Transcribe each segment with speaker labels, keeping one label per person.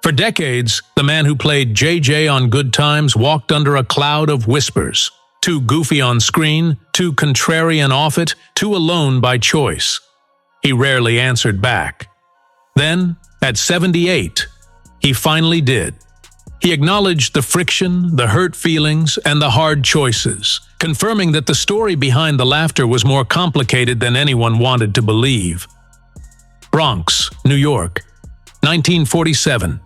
Speaker 1: For decades, the man who played JJ on Good Times walked under a cloud of whispers. Too goofy on screen, too contrarian off it, too alone by choice. He rarely answered back. Then, at 78, he finally did. He acknowledged the friction, the hurt feelings, and the hard choices, confirming that the story behind the laughter was more complicated than anyone wanted to believe. Bronx, New York, 1947.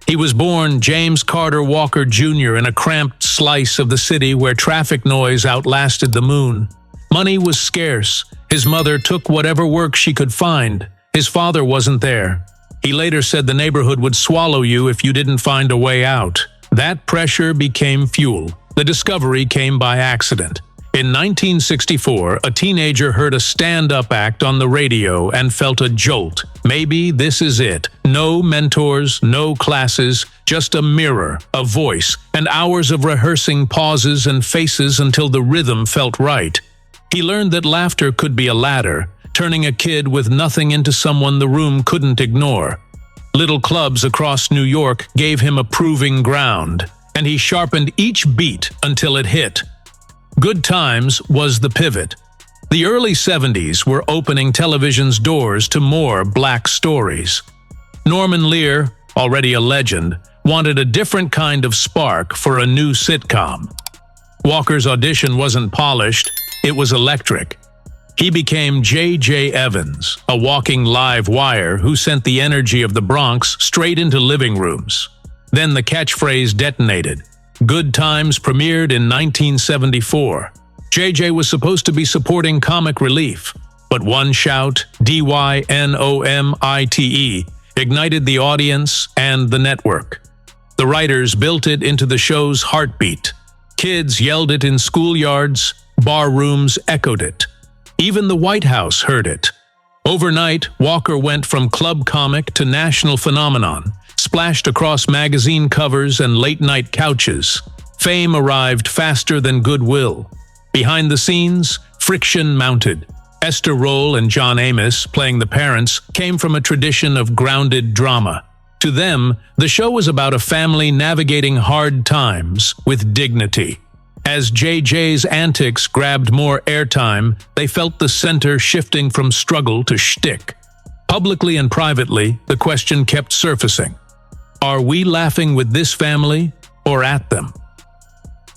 Speaker 1: He was born James Carter Walker Jr. in a cramped slice of the city where traffic noise outlasted the moon. Money was scarce. His mother took whatever work she could find. His father wasn't there. He later said the neighborhood would swallow you if you didn't find a way out. That pressure became fuel. The discovery came by accident. In 1964, a teenager heard a stand-up act on the radio and felt a jolt. Maybe this is it. No mentors, no classes, just a mirror, a voice, and hours of rehearsing pauses and faces until the rhythm felt right. He learned that laughter could be a ladder, turning a kid with nothing into someone the room couldn't ignore. Little clubs across New York gave him a proving ground, and he sharpened each beat until it hit. Good Times was the pivot. The early 70s were opening television's doors to more black stories. Norman Lear, already a legend, wanted a different kind of spark for a new sitcom. Walker's audition wasn't polished, it was electric. He became J.J. Evans, a walking live wire who sent the energy of the Bronx straight into living rooms. Then the catchphrase detonated. Good Times premiered in 1974. JJ was supposed to be supporting comic relief, but one shout, DYNOMITE, ignited the audience and the network. The writers built it into the show's heartbeat. Kids yelled it in schoolyards, bar rooms echoed it. Even the White House heard it. Overnight, Walker went from club comic to national phenomenon, splashed across magazine covers and late-night couches. Fame arrived faster than goodwill. Behind the scenes, friction mounted. Esther Rolle and John Amos, playing the parents, came from a tradition of grounded drama. To them, the show was about a family navigating hard times with dignity. As JJ's antics grabbed more airtime, they felt the center shifting from struggle to shtick. Publicly and privately, the question kept surfacing. Are we laughing with this family or at them?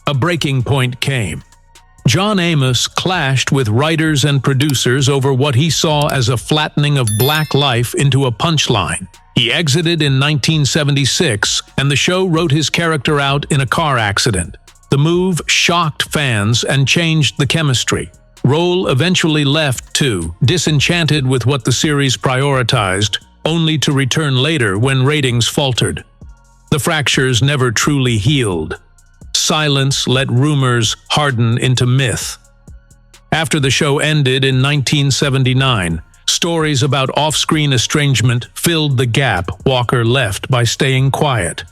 Speaker 1: A breaking point came. John Amos clashed with writers and producers over what he saw as a flattening of black life into a punchline. He exited in 1976, and the show wrote his character out in a car accident. The move shocked fans and changed the chemistry. Rolle eventually left too, disenchanted with what the series prioritized, only to return later when ratings faltered. The fractures never truly healed. Silence let rumors harden into myth. After the show ended in 1979, stories about off-screen estrangement filled the gap Walker left by staying quiet.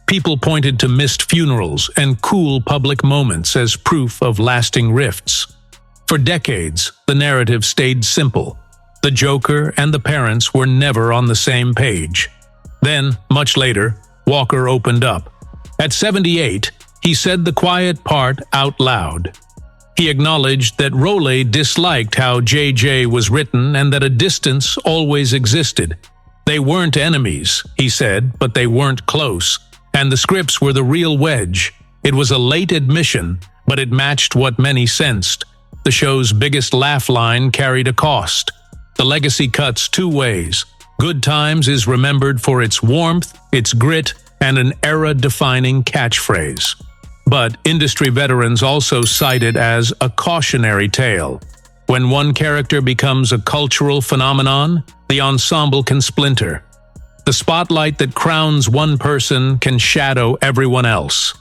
Speaker 1: People pointed to missed funerals and cool public moments as proof of lasting rifts. For decades, the narrative stayed simple. The Joker and the parents were never on the same page. Then, much later, Walker opened up. At 78, he said the quiet part out loud. He acknowledged that Rolle disliked how JJ was written and that a distance always existed. They weren't enemies, he said, but they weren't close. And the scripts were the real wedge. It was a late admission, but it matched what many sensed. The show's biggest laugh line carried a cost. The legacy cuts two ways. Good Times is remembered for its warmth, its grit, and an era-defining catchphrase. But industry veterans also cite it as a cautionary tale. When one character becomes a cultural phenomenon, the ensemble can splinter. The spotlight that crowns one person can shadow everyone else.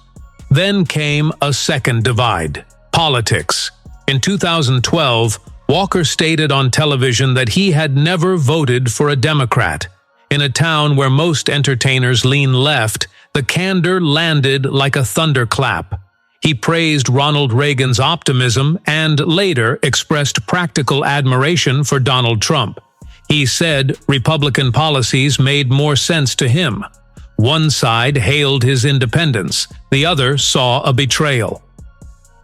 Speaker 1: Then came a second divide: politics. In 2012, Walker stated on television that he had never voted for a Democrat. In a town where most entertainers lean left, the candor landed like a thunderclap. He praised Ronald Reagan's optimism and later expressed practical admiration for Donald Trump. He said Republican policies made more sense to him. One side hailed his independence, the other saw a betrayal.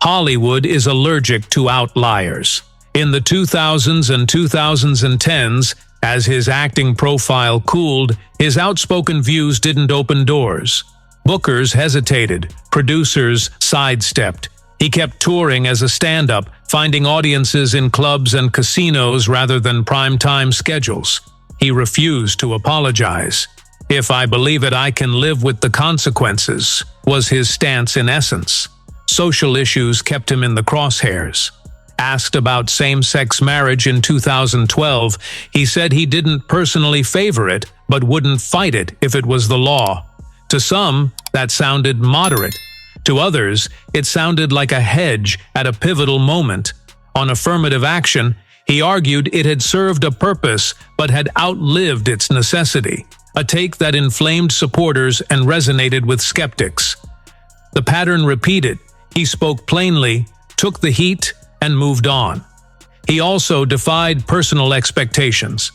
Speaker 1: Hollywood is allergic to outliers. In the 2000s and 2010s, as his acting profile cooled, his outspoken views didn't open doors. Bookers hesitated, producers sidestepped. He kept touring as a stand-up, finding audiences in clubs and casinos rather than prime-time schedules. He refused to apologize. "If I believe it, I can live with the consequences," was his stance in essence. Social issues kept him in the crosshairs. Asked about same-sex marriage in 2012, he said he didn't personally favor it, but wouldn't fight it if it was the law. To some, that sounded moderate. To others, it sounded like a hedge at a pivotal moment. On affirmative action, he argued it had served a purpose but had outlived its necessity, a take that inflamed supporters and resonated with skeptics. The pattern repeated. He spoke plainly, took the heat, and moved on. He also defied personal expectations.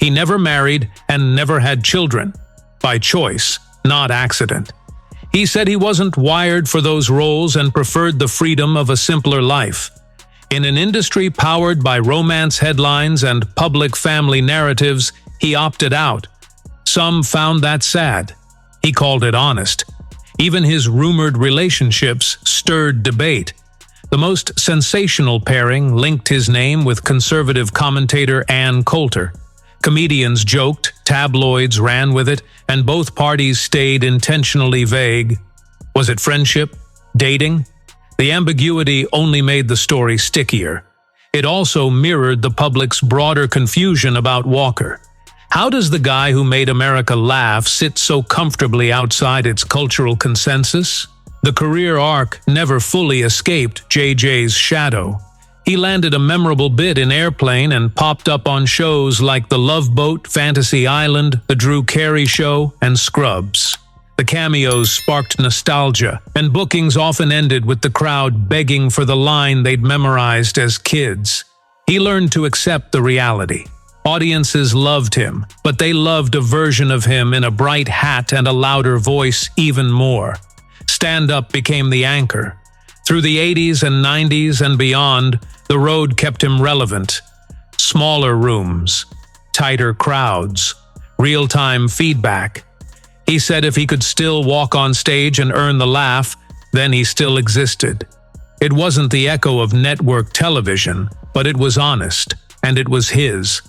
Speaker 1: He never married and never had children. By choice, not accident. He said he wasn't wired for those roles and preferred the freedom of a simpler life. In an industry powered by romance headlines and public family narratives, he opted out. Some found that sad. He called it honest. Even his rumored relationships stirred debate. The most sensational pairing linked his name with conservative commentator Ann Coulter. Comedians joked, tabloids ran with it, and both parties stayed intentionally vague. Was it friendship? Dating? The ambiguity only made the story stickier. It also mirrored the public's broader confusion about Walker. How does the guy who made America laugh sit so comfortably outside its cultural consensus? The career arc never fully escaped JJ's shadow. He landed a memorable bit in Airplane and popped up on shows like The Love Boat, Fantasy Island, The Drew Carey Show, and Scrubs. The cameos sparked nostalgia, and bookings often ended with the crowd begging for the line they'd memorized as kids. He learned to accept the reality. Audiences loved him, but they loved a version of him in a bright hat and a louder voice even more. Stand-up became the anchor. Through the 80s and 90s and beyond, the road kept him relevant. Smaller rooms, tighter crowds, real-time feedback. He said if he could still walk on stage and earn the laugh, then he still existed. It wasn't the echo of network television, but it was honest, and it was his.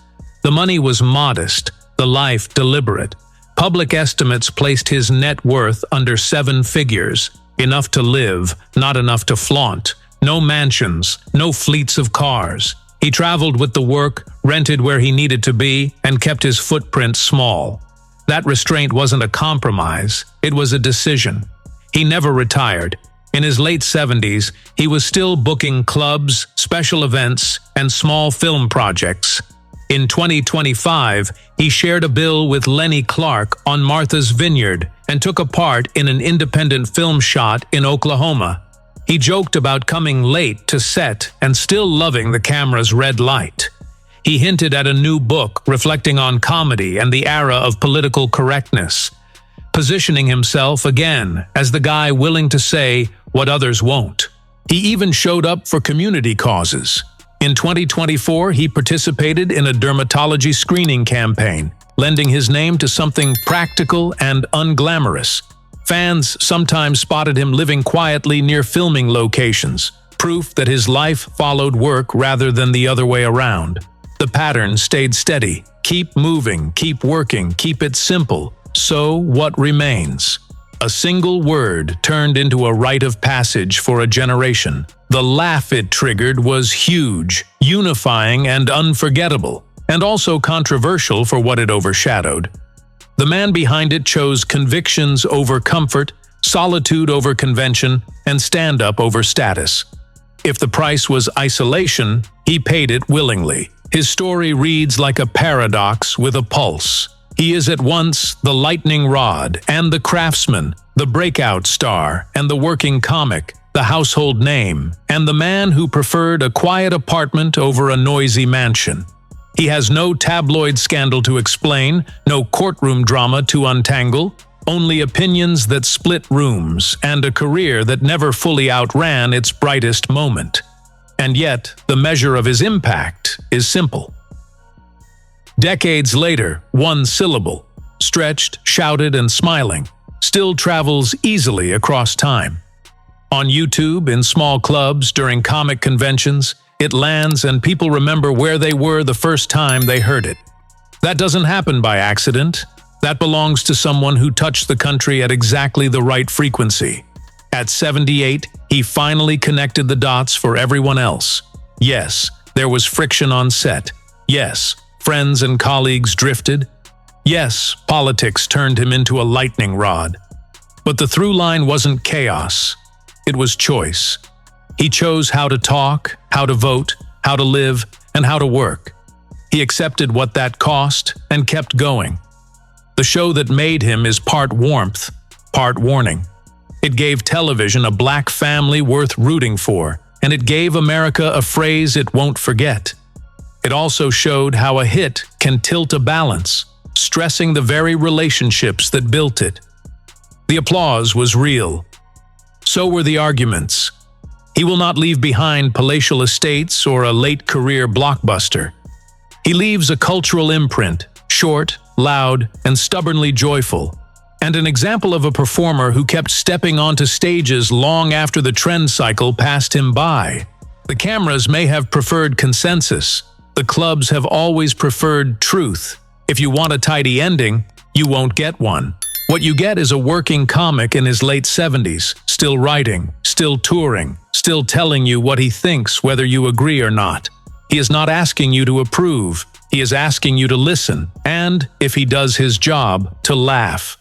Speaker 1: The money was modest, the life deliberate. Public estimates placed his net worth under 7 figures, enough to live, not enough to flaunt. No mansions, no fleets of cars. He traveled with the work, rented where he needed to be, and kept his footprint small. That restraint wasn't a compromise, it was a decision. He never retired. In his late 70s, he was still booking clubs, special events, and small film projects. In 2025, he shared a bill with Lenny Clark on Martha's Vineyard and took a part in an independent film shot in Oklahoma. He joked about coming late to set and still loving the camera's red light. He hinted at a new book reflecting on comedy and the era of political correctness, positioning himself again as the guy willing to say what others won't. He even showed up for community causes. In 2024, he participated in a dermatology screening campaign, lending his name to something practical and unglamorous. Fans sometimes spotted him living quietly near filming locations, proof that his life followed work rather than the other way around. The pattern stayed steady. Keep moving, keep working, keep it simple. So what remains? A single word turned into a rite of passage for a generation. The laugh it triggered was huge, unifying and unforgettable, and also controversial for what it overshadowed. The man behind it chose convictions over comfort, solitude over convention, and stand-up over status. If the price was isolation, he paid it willingly. His story reads like a paradox with a pulse. He is at once the lightning rod and the craftsman, the breakout star and the working comic, the household name, and the man who preferred a quiet apartment over a noisy mansion. He has no tabloid scandal to explain, no courtroom drama to untangle. only opinions that split rooms, and a career that never fully outran its brightest moment. And yet, the measure of his impact is simple. Decades later, one syllable, stretched, shouted, and smiling, still travels easily across time. On YouTube, in small clubs, during comic conventions, it lands and people remember where they were the first time they heard it. That doesn't happen by accident. That belongs to someone who touched the country at exactly the right frequency. At 78, he finally connected the dots for everyone else. Yes, there was friction on set. Yes, friends and colleagues drifted. Yes, politics turned him into a lightning rod. But the through line wasn't chaos. It was choice. He chose how to talk, how to vote, how to live, and how to work. He accepted what that cost and kept going. The show that made him is part warmth, part warning. It gave television a black family worth rooting for, and it gave America a phrase it won't forget. It also showed how a hit can tilt a balance, stressing the very relationships that built it. The applause was real. So were the arguments. He will not leave behind palatial estates or a late-career blockbuster. He leaves a cultural imprint, short, loud, and stubbornly joyful, and an example of a performer who kept stepping onto stages long after the trend cycle passed him by. The cameras may have preferred consensus. The clubs have always preferred truth. If you want a tidy ending, you won't get one. What you get is a working comic in his late 70s, still writing, still touring, still telling you what he thinks whether you agree or not. He is not asking you to approve. He is asking you to listen, and, if he does his job, to laugh.